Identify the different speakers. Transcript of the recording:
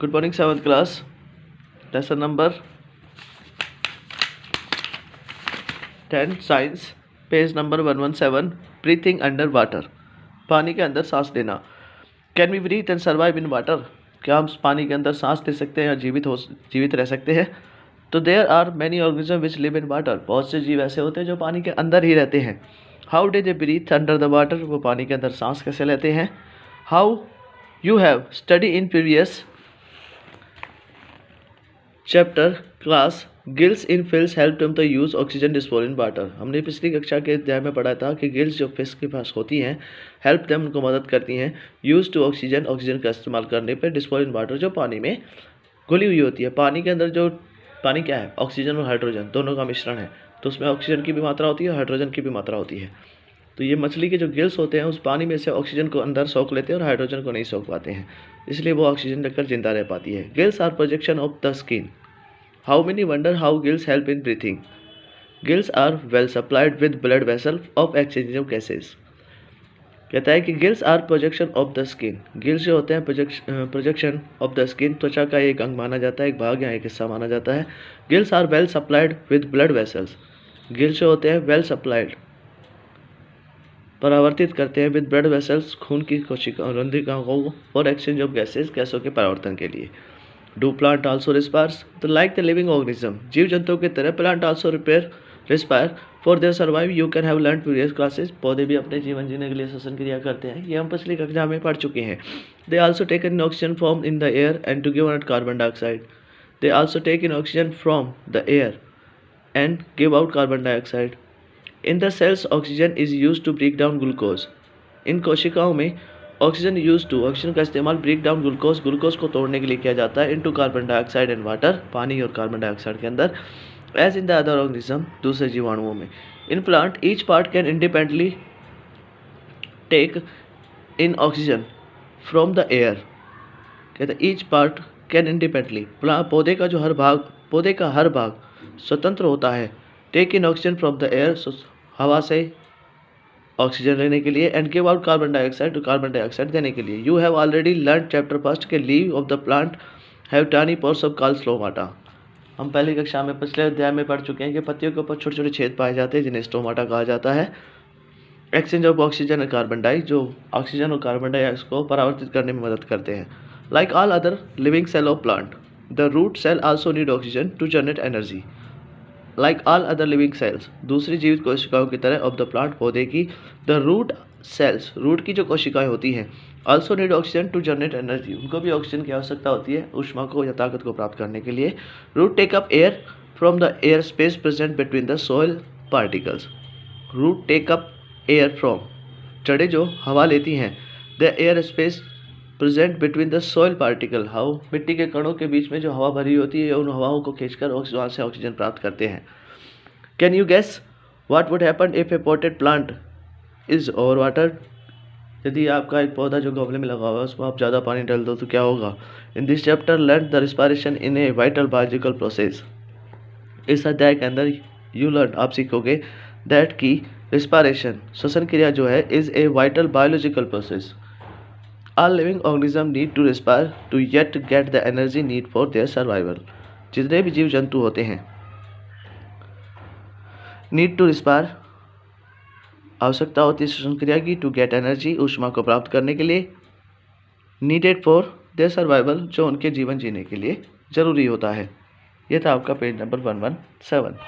Speaker 1: Good morning, 7th class. Lesson number 10, Science, page number 117. Breathing under water. पानी के अंदर सांस लेना. Can we breathe and survive in water? क्या हम पानी के अंदर सांस ले सकते हैं या जीवित रह सकते हैं? तो there are many organisms which live in water. बहुत से जीव ऐसे होते हैं जो पानी के अंदर ही रहते हैं. How do they breathe under the water? वो पानी के अंदर सांस कैसे लेते हैं? How you have studied in previous chapter class gills in fish help to the use oxygen dissolved in water. हमने पिछली कक्षा के अध्याय में पढ़ा था कि गिल्स जो फिश के पास होती हैं हेल्प देम उनको मदद करती हैं यूज टू ऑक्सीजन का इस्तेमाल करने पर डिस्पोल इन वाटर जो पानी में घुली हुई होती है. पानी के अंदर जो पानी क्या है, ऑक्सीजन और हाइड्रोजन दोनों का मिश्रण है, तो उसमें ऑक्सीजन की भी मात्रा होती है और हाइड्रोजन की भी मात्रा होती है. तो ये मछली के जो गिल्स होते हैं उस पानी में से ऑक्सीजन को अंदर सोख लेते हैं और हाइड्रोजन को नहीं सोख पाते हैं, इसलिए वो ऑक्सीजन लेकर जिंदा रह पाती है. Gills are projection of the skin. How many wonder how gills help in breathing? Gills are well supplied with blood vessel of exchange of gases. कहता है कि gills are projection of the skin. Gills जो होते हैं projection of the skin, त्वचा का एक अंग माना जाता है, एक भाग या एक हिस्सा माना जाता है. Gills are well supplied with blood vessels. Gills जो होते हैं वेल सप्लाइड, परावर्तित करते हैं विद ब्लड वेसल्स, खून की रंध्रिकाओं को, और एक्सचेंज ऑफ गैसेस, गैसों के परावर्तन के लिए. Do plant also respires? तो लाइक द लिविंग ऑर्गेनिज्म, जीव जंतुओं की तरह plant also respire for their survive. You can have learn previous classes. पौधे भी अपने जीवन जीने के लिए श्वसन क्रिया करते हैं, ये हम पिछली कक्षा में पढ़ चुके हैं. They also take in oxygen from in the air and to give out carbon dioxide. They also take in oxygen from the air and give out carbon dioxide. In the cells oxygen is use to break down glucose. इन कोशिकाओं में oxygen का इस्तेमाल break down glucose को तोड़ने के लिए किया जाता है into carbon dioxide and water, पानी और कार्बन डाइऑक्साइड के अंदर. As in the other organism, दूसरे जीवाणुओं में. In plant each part can independently take in oxygen from the air. कहते हैं ईच पार्ट कैन इंडिपेंडेंटली, पौधे का हर भाग स्वतंत्र होता है take in oxygen from the air, हवा से ऑक्सीजन लेने के लिए, and give out carbon dioxide देने के लिए. You have already learn chapter first के leave of the plant have tiny pores of called stomata. हम पहली कक्षा में पिछले अध्याय में पढ़ चुके हैं कि पत्तियों के ऊपर छोटे छोटे छेद पाए जाते हैं जिन्हें स्टोमाटा कहा जाता है. एक्सचेंज ऑफ ऑक्सीजन और कार्बन डाई, जो ऑक्सीजन और कार्बन डाइऑक्साइड को परावर्तित करने में मदद करते हैं. Like all other living cell of plant, the root cell also need oxygen to generate energy. Like all other living cells, दूसरी जीवित कोशिकाओं की तरह ऑफ द प्लांट, पौधे की, द रूट सेल्स, रूट की जो कोशिकाएं होती हैं, also need oxygen to generate energy, उनको भी ऑक्सीजन की आवश्यकता होती है ऊष्मा को या ताकत को प्राप्त करने के लिए. Root take up air from the air space present between the soil particles. Root take up air from, जड़ें जो हवा लेती हैं, the air space present between the soil particle, मिट्टी के कणों के बीच में जो हवा भरी होती है उन हवाओं को खींचकर वहाँ से ऑक्सीजन प्राप्त करते हैं. Can you guess what would happen if a potted plant is over water? यदि आपका एक पौधा जो गमले में लगा हुआ है उसमें आप ज़्यादा पानी डाल दो तो क्या होगा? In this chapter learn the respiration in a vital biological process. इस अध्याय के अंदर यू लर्न, आप सीखोगे दैट की रिस्पायरेशन, श्वसन क्रिया जो है, is a vital biological process. All living organisms need to respire to yet get the energy need for their survival. जितने भी जीव जंतु होते हैं need to respire, आवश्यकता होती है श्वसन क्रिया की, to get energy, ऊष्मा को प्राप्त करने के लिए, needed for their survival, जो उनके जीवन जीने के लिए जरूरी होता है. यह था आपका पेज नंबर 117.